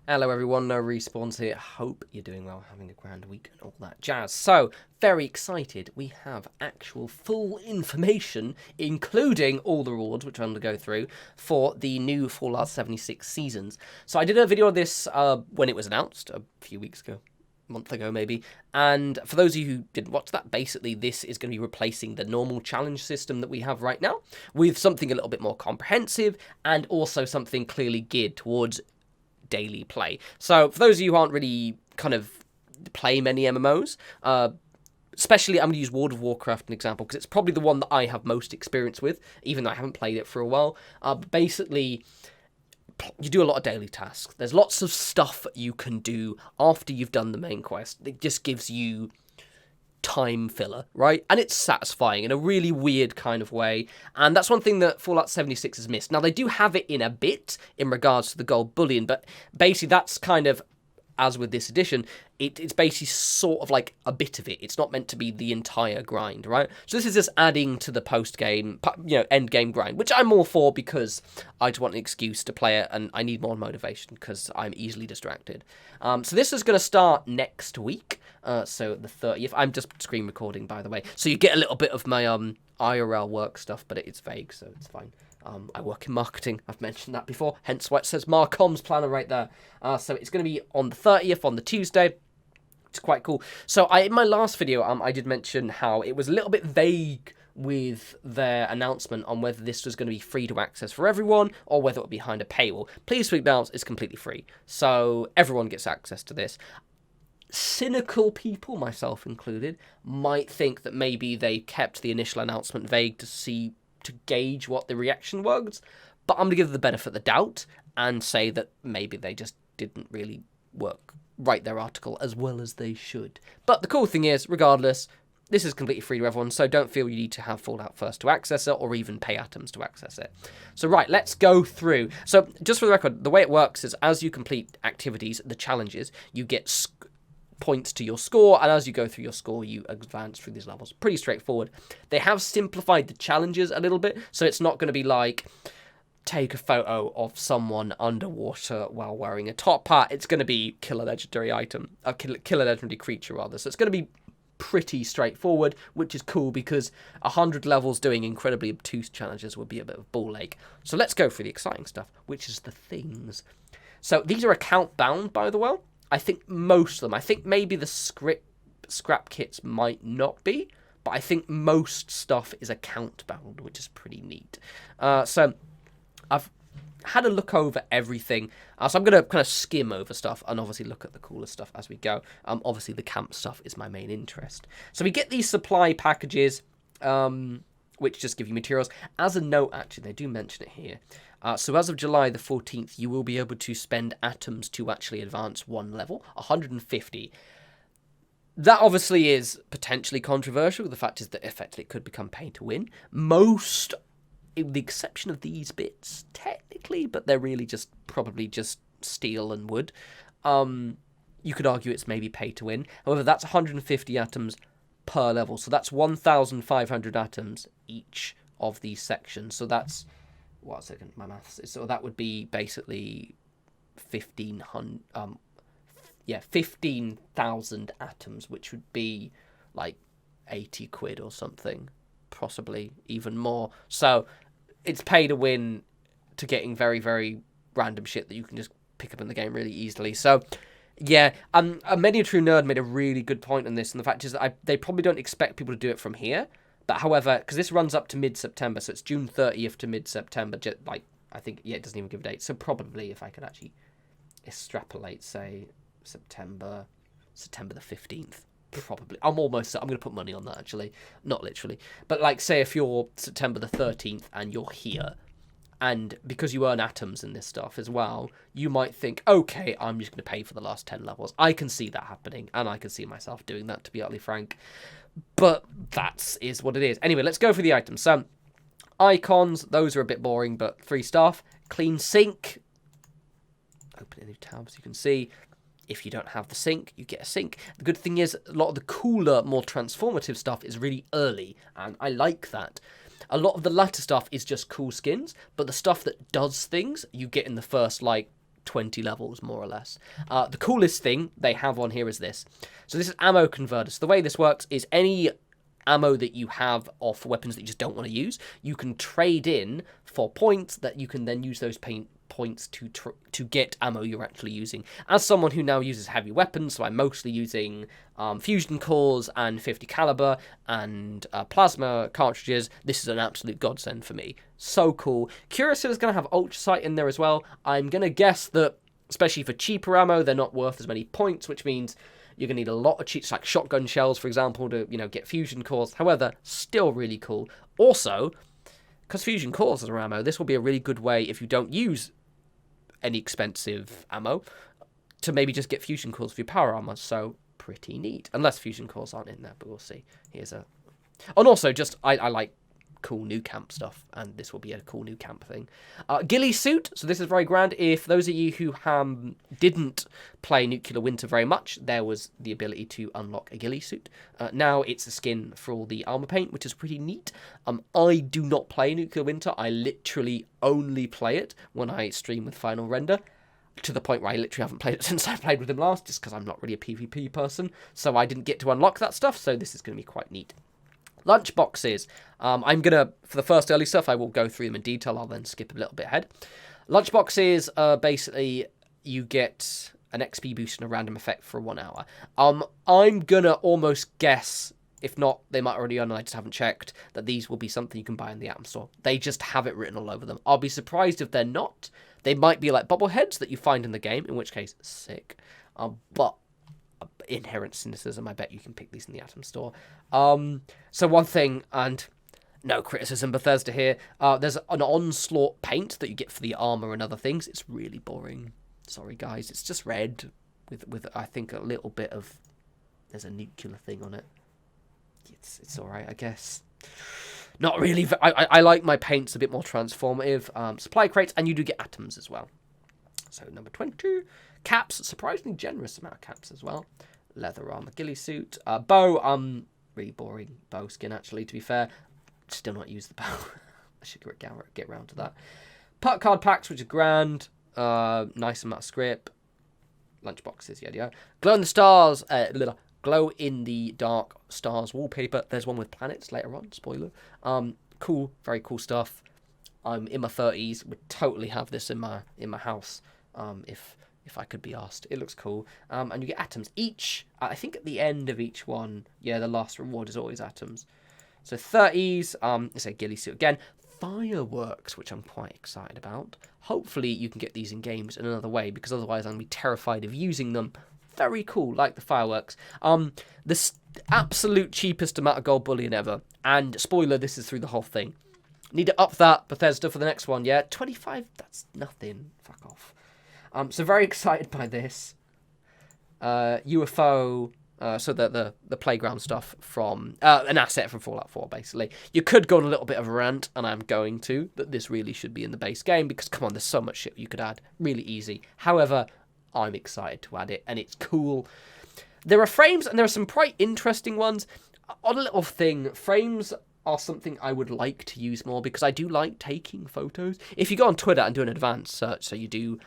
Hello everyone, no respawns here. Hope you're doing well, having a grand week and all that jazz. So, very excited. We have actual full information, including all the rewards, which I'm going to go through, for the new Fallout 76 seasons. So I did a video of this when it was announced, a few weeks ago. Month ago maybe, and for those of you who didn't watch that, basically this is going to be replacing the normal challenge system that we have right now with something a little bit more comprehensive and also something clearly geared towards daily play. So for those of you who aren't really kind of play many MMOs, especially I'm going to use World of Warcraft as an example because it's probably the one that I have most experience with, even though I haven't played it for a while. Basically, you do a lot of daily tasks. There's lots of stuff you can do after you've done the main quest. It just gives you time filler, right? And it's satisfying in a really weird kind of way. And that's one thing that Fallout 76 has missed. Now, they do have it in a bit in regards to the gold bullion, but basically that's kind of, as with this edition, it's basically sort of like a bit of it. It's not meant to be the entire grind, right? So this is just adding to the post-game, end-game grind, which I'm all for because I just want an excuse to play it and I need more motivation because I'm easily distracted. So this is going to start next week, so the 30th. I'm just screen recording, by the way. So you get a little bit of my IRL work stuff, but it's vague, so it's fine. I work in marketing. I've mentioned that before, hence why it says Marcom's planner right there. So it's going to be on the 30th, on the Tuesday. It's quite cool. So in my last video, I did mention how it was a little bit vague with their announcement on whether this was going to be free to access for everyone or whether it would be behind a paywall. Please Sweet Bounce is completely free, so everyone gets access to this. Cynical people, myself included, might think that maybe they kept the initial announcement vague to gauge what the reaction was, but I'm going to give them the benefit of the doubt and say that maybe they just didn't really write their article as well as they should. But the cool thing is, regardless, this is completely free to everyone, so don't feel you need to have Fallout First to access it or even pay atoms to access it. So right, let's go through. So just for the record, the way it works is as you complete activities, the challenges, you get points to your score, and as you go through your score, you advance through these levels. Pretty straightforward. They have simplified the challenges a little bit, so it's not going to be like take a photo of someone underwater while wearing a top hat. It's going to be kill a legendary item, kill a legendary creature rather. So it's going to be pretty straightforward, which is cool because 100 levels doing incredibly obtuse challenges would be a bit of a ball ache. So let's go through the exciting stuff, which is the things. So these are account bound, by the way. I think most of them. I think maybe the scrap kits might not be, but I think most stuff is account bound, which is pretty neat. So I've had a look over everything, so I'm going to kind of skim over stuff and obviously look at the cooler stuff as we go. Obviously, the camp stuff is my main interest. So we get these supply packages, which just give you materials. As a note, actually, they do mention it here. So as of July the 14th, you will be able to spend atoms to actually advance one level, 150. That obviously is potentially controversial. The fact is that effectively it could become pay to win. Most, with the exception of these bits, technically, but they're really probably just steel and wood. You could argue it's maybe pay to win. However, that's 150 atoms per level. So that's 1,500 atoms each of these sections. So that's, what second, my maths. So that would be basically 15,000 atoms, which would be like 80 quid or something, possibly even more. So it's pay to win to getting very, very random shit that you can just pick up in the game really easily. So yeah, a Many a True Nerd made a really good point on this, and the fact is that they probably don't expect people to do it from here. But however, because this runs up to mid-September, so it's June 30th to mid-September, like, I think, yeah, it doesn't even give a date. So probably if I could actually extrapolate, say, September the 15th, probably. I'm going to put money on that, actually. Not literally. But, like, say if you're September the 13th and you're here, and because you earn atoms in this stuff as well, you might think, okay, I'm just going to pay for the last 10 levels. I can see that happening, and I can see myself doing that, to be utterly frank. But that is what it is. Anyway, let's go for the items. So, icons, those are a bit boring, but 3 stuff. Clean sink. Open a new tab so you can see. If you don't have the sink, you get a sink. The good thing is, a lot of the cooler, more transformative stuff is really early, and I like that. A lot of the latter stuff is just cool skins, but the stuff that does things, you get in the first, like, 20 levels, more or less. The coolest thing they have on here is this. So this is ammo converter. So the way this works is any ammo that you have of weapons that you just don't want to use, you can trade in for points that you can then use those points to get ammo you're actually using. As someone who now uses heavy weapons, so I'm mostly using fusion cores and 50 caliber and plasma cartridges, this is an absolute godsend for me. So cool. Curiously, is going to have ultrasight in there as well. I'm going to guess that, especially for cheaper ammo, they're not worth as many points, which means you're going to need a lot of cheats, like shotgun shells, for example, to, get fusion cores. However, still really cool. Also, because fusion cores are ammo, this will be a really good way, if you don't use any expensive ammo, to maybe just get fusion cores for your power armor. So, pretty neat. Unless fusion cores aren't in there, but we'll see. Here's a... And also, just, I like cool new camp stuff, and this will be a cool new camp thing. Ghillie suit, so this is very grand. If those of you who didn't play Nuclear Winter very much, there was the ability to unlock a ghillie suit. Now it's a skin for all the armor paint, which is pretty neat. I do not play Nuclear Winter. I literally only play it when I stream with Final Render, to the point where I literally haven't played it since I played with him last, just because I'm not really a PvP person, so I didn't get to unlock that stuff, so this is going to be quite neat. Lunchboxes. I'm going to, for the first early stuff, I will go through them in detail. I'll then skip a little bit ahead. Lunchboxes, basically, you get an XP boost and a random effect for 1 hour. I'm going to almost guess, if not, they might already own, and I just haven't checked, that these will be something you can buy in the Atom Store. They just have it written all over them. I'll be surprised if they're not. They might be like bobbleheads that you find in the game, in which case, sick. But inherent cynicism, I bet you can pick these in the Atom Store. So one thing, and no criticism Bethesda here, there's an onslaught paint that you get for the armor and other things. It's really boring. Sorry guys, it's just red with I think a little bit of, there's a nuclear thing on it. It's alright, I guess. Not really. I like my paints a bit more transformative. Supply crates, and you do get atoms as well. So number 22, caps, surprisingly generous amount of caps as well. Leather armor, ghillie suit, bow. Really boring bow skin actually. To be fair, still not use the bow. I should get around to that. Putt card packs, which are grand. Nice amount of script. Lunchboxes, yeah. Glow in the stars. Glow in the dark stars wallpaper. There's one with planets later on. Spoiler. Cool, very cool stuff. I'm in my 30s. Would totally have this in my house. If I could be asked. It looks cool. And you get atoms. I think at the end of each one, yeah, the last reward is always atoms. So 30s, it's a ghillie suit again. Fireworks, which I'm quite excited about. Hopefully you can get these in games in another way, because otherwise I'm going to be terrified of using them. Very cool, like the fireworks. The absolute cheapest amount of gold bullion ever. And spoiler, this is through the whole thing. Need to up that, Bethesda, for the next one, yeah? 25, that's nothing. Fuck off. So very excited by this. UFO, so the playground stuff from, an asset from Fallout 4, basically. You could go on a little bit of a rant, and I'm going to, that this really should be in the base game, because, come on, there's so much shit you could add. Really easy. However, I'm excited to add it, and it's cool. There are frames, and there are some quite interesting ones. On a little thing, frames are something I would like to use more, because I do like taking photos. If you go on Twitter and do an advanced search, so you do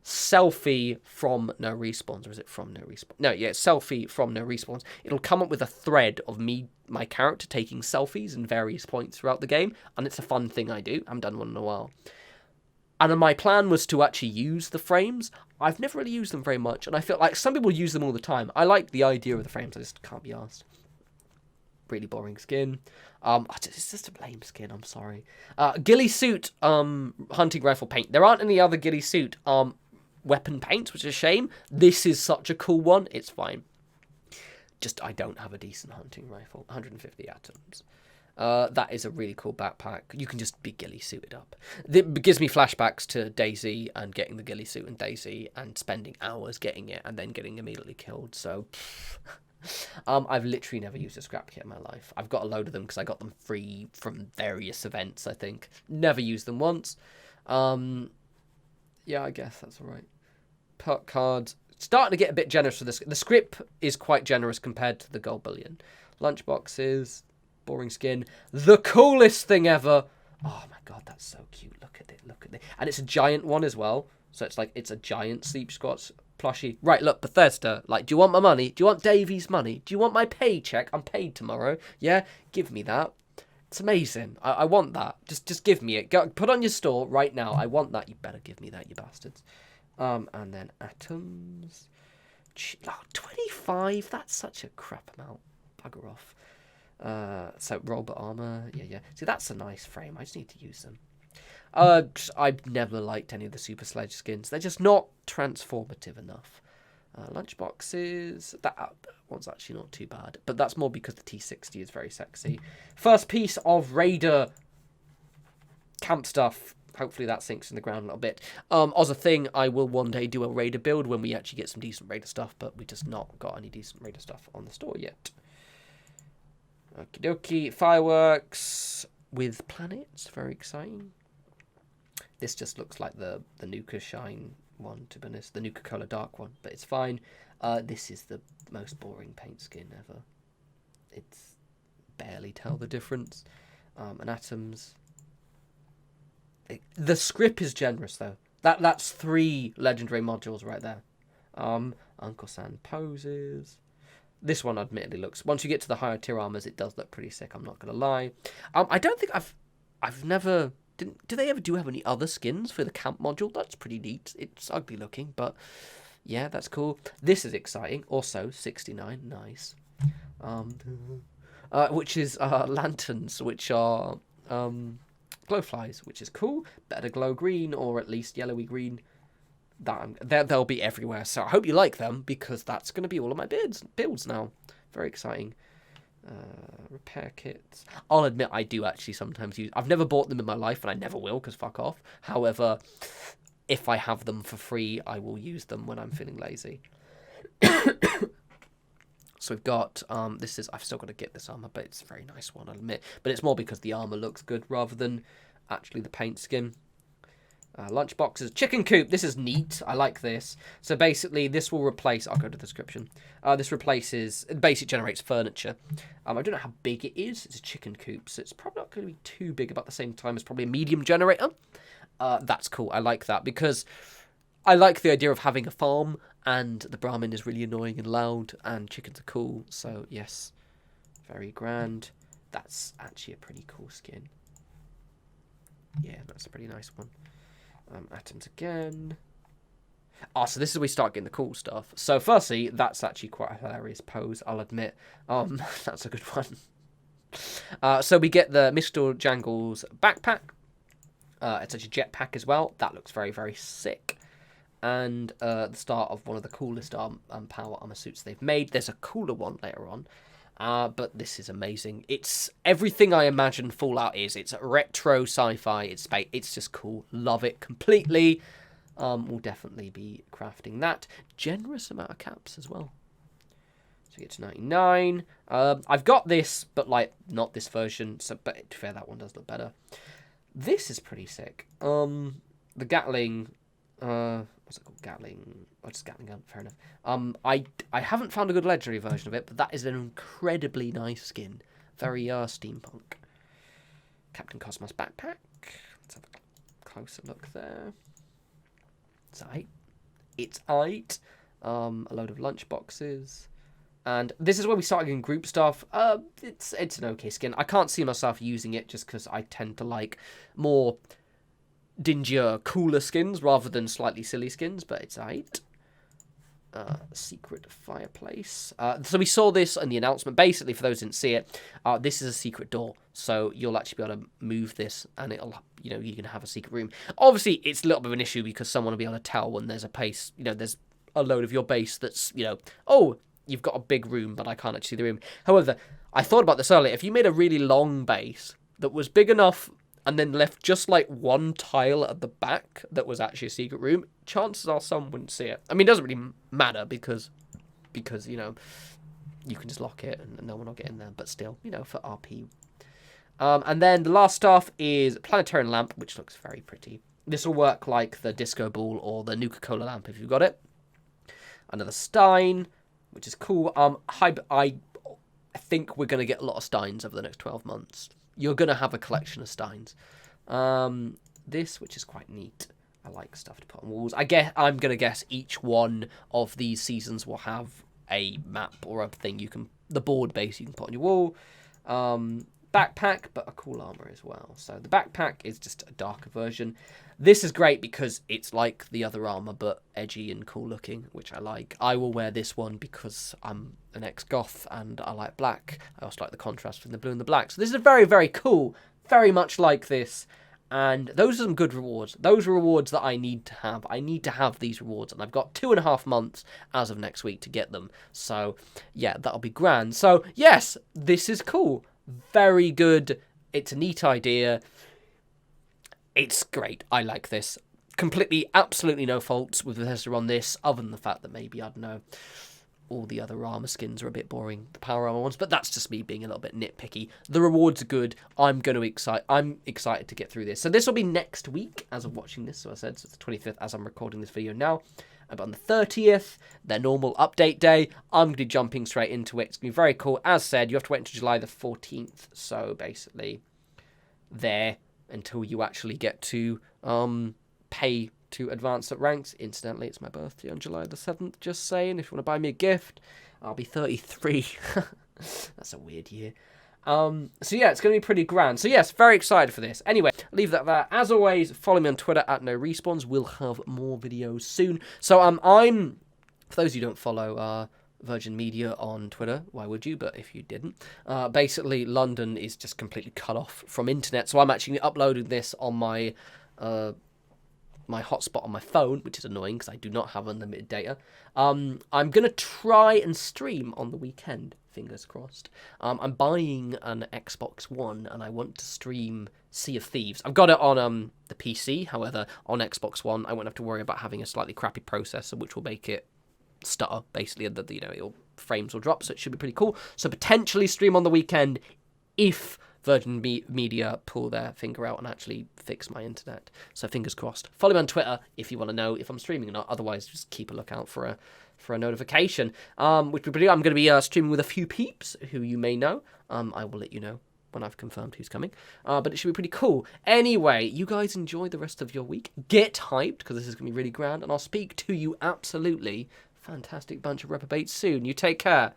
selfie from no respawns, or is it from no respawns? No, yeah, selfie from no respawns. It'll come up with a thread of my character taking selfies in various points throughout the game, and it's a fun thing I do. I haven't done one in a while. And my plan was to actually use the frames. I've never really used them very much, and I feel like some people use them all the time. I like the idea of the frames, I just can't be asked. Really boring skin. It's just a lame skin, I'm sorry. Ghillie suit, hunting rifle paint. There aren't any other ghillie suit weapon paints, which is a shame. This is such a cool one, it's fine. Just, I don't have a decent hunting rifle. 150 atoms. That is a really cool backpack. You can just be ghillie suited up. It gives me flashbacks to DayZ and getting the ghillie suit in DayZ and spending hours getting it and then getting immediately killed, so... I've literally never used a scrap kit in my life. I've got a load of them because I got them free from various events, I think. Never used them once. Yeah, I guess that's alright. Perk cards. Starting to get a bit generous for this. The script is quite generous compared to the gold bullion. Lunchboxes. Boring skin. The coolest thing ever. Oh my god, that's so cute. Look at it, look at it. And it's a giant one as well. So it's like, it's a giant Sleep Squats plushie. Right, look, Bethesda, like, do you want my money? Do you want Davy's money? Do you want my paycheck? I'm paid tomorrow. Yeah, give me that. It's amazing. I want that. Just give me it. Go, put on your store right now. I want that. You better give me that, you bastards. And then atoms. 25? That's such a crap amount. Bugger off. So robot armor. Yeah. See, that's a nice frame. I just need to use them. I've never liked any of the Super Sledge skins. They're just not transformative enough. Lunchboxes, that one's actually not too bad, but that's more because the T60 is very sexy. First piece of Raider camp stuff. Hopefully that sinks in the ground a little bit. As a thing, I will one day do a Raider build when we actually get some decent Raider stuff, but we just not got any decent Raider stuff on the store yet. Okie dokie. Fireworks with planets. Very exciting. This just looks like the Nuka Shine one, to be honest. The Nuka-Cola Dark one, but it's fine. This is the most boring paint skin ever. It's barely tell the difference. And atoms. The script is generous, though. That's 3 legendary modules right there. Uncle Sam poses. This one admittedly looks... Once you get to the higher tier armors, it does look pretty sick, I'm not going to lie. I don't think I've never... Do they ever have any other skins for the camp module? That's pretty neat. It's ugly looking, but yeah, that's cool. This is exciting. Also, 69, nice. Which is lanterns, which are glowflies, which is cool. Better glow green, or at least yellowy green. They'll be everywhere. So I hope you like them, because that's going to be all of my builds now. Very exciting. Repair kits. I'll admit I do actually sometimes use... I've never bought them in my life, and I never will, because fuck off. However, if I have them for free, I will use them when I'm feeling lazy. So we've got... this is... I've still got to get this armor, but it's a very nice one, I'll admit. But it's more because the armor looks good, rather than actually the paint skin. Lunchboxes. Chicken coop. This is neat. I like this. So basically, this will replace... I'll go to the description. This replaces... It basically generates furniture. I don't know how big it is. It's a chicken coop, so it's probably not going to be too big. About the same time as probably a medium generator. That's cool. I like that, because I like the idea of having a farm, and the Brahmin is really annoying and loud, and chickens are cool. So, yes. Very grand. That's actually a pretty cool skin. Yeah, that's a pretty nice one. Atoms again. So this is where we start getting the cool stuff. So firstly, that's actually quite a hilarious pose, I'll admit. That's a good one. So we get the Mr. Jangles backpack. It's actually a jetpack as well. That looks very, very sick. And the start of one of the coolest power armor suits they've made. There's a cooler one later on. But this is amazing. It's everything I imagine Fallout is. It's retro sci-fi. It's just cool. Love it completely. We'll definitely be crafting that. Generous amount of caps as well. So we get to 99. I've got this, but like not this version. So, but to be fair, that one does look better. This is pretty sick. The Gatling. What's it called? Gatling. Oh, just Gatling gun. Fair enough. I haven't found a good legendary version of it, but that is an incredibly nice skin. Very steampunk. Captain Cosmos backpack. Let's have a closer look there. It's aight. It's aight. A load of lunchboxes. And this is where we start getting group stuff. It's an okay skin. I can't see myself using it just because I tend to like more dingier, cooler skins rather than slightly silly skins, but it's aight. Secret fireplace. So we saw this in the announcement. Basically, for those who didn't see it, this is a secret door. So you'll actually be able to move this, and it'll, you can have a secret room. Obviously, it's a little bit of an issue because someone will be able to tell when there's a base, there's a load of your base that's, oh, you've got a big room, but I can't actually see the room. However, I thought about this earlier. If you made a really long base that was big enough and then left just like one tile at the back that was actually a secret room, chances are someone wouldn't see it. I mean, it doesn't really matter because you can just lock it and no one will get in there. But still, for RP. And then the last stuff is Planetary Lamp, which looks very pretty. This will work like the Disco Ball or the Nuka-Cola Lamp if you've got it. Another Stein, which is cool. I think we're going to get a lot of Steins over the next 12 months. You're going to have a collection of Steins. This, which is quite neat. I like stuff to put on walls. I'm going to guess each one of these seasons will have a map or a thing the board base you can put on your wall. Backpack, but a cool armor as well. So the backpack is just a darker version. This is great because it's like the other armor, but edgy and cool looking, which I like. I will wear this one because I'm an ex-goth and I like black. I also like the contrast between the blue and the black. So this is very, very cool. Very much like this. And those are some good rewards. Those are rewards that I need to have. I need to have these rewards. And I've got 2.5 months as of next week to get them. So, yeah, that'll be grand. So, yes, this is cool. Very good. It's a neat idea. It's great. I like this. Completely, absolutely no faults with Bethesda on this, other than the fact that maybe, I don't know, all the other armor skins are a bit boring, the power armor ones, but that's just me being a little bit nitpicky. The rewards are good. I'm excited to get through this. So this will be next week as of watching this. So I said, so it's the 25th as I'm recording this video now. But on the 30th, their normal update day, I'm going to be jumping straight into it. It's going to be very cool. As said, you have to wait until July the 14th. So basically, there until you actually get to pay to advance at ranks. Incidentally, it's my birthday on July the 7th, just saying. If you want to buy me a gift, I'll be 33. That's a weird year. So yeah, it's going to be pretty grand. So yes, very excited for this. Anyway, leave that there. As always, follow me on Twitter at norespawns. We'll have more videos soon. So I'm, for those who don't follow Virgin Media on Twitter, why would you? But if you didn't, basically London is just completely cut off from internet. So I'm actually uploading this on my my hotspot on my phone, which is annoying because I do not have unlimited data. I'm going to try and stream on the weekend, fingers crossed. I'm buying an Xbox One and I want to stream Sea of Thieves. I've got it on the PC, however, on Xbox One, I won't have to worry about having a slightly crappy processor, which will make it stutter, basically, and frames will drop, so it should be pretty cool. So potentially stream on the weekend if Virgin Media pull their finger out and actually fix my internet. So fingers crossed. Follow me on Twitter if you want to know if I'm streaming or not. Otherwise, just keep a lookout for a notification. Which I'm going to be streaming with a few peeps who you may know. I will let you know when I've confirmed who's coming. But it should be pretty cool. Anyway, you guys enjoy the rest of your week. Get hyped, because this is going to be really grand. And I'll speak to you absolutely fantastic bunch of reprobates soon. You take care.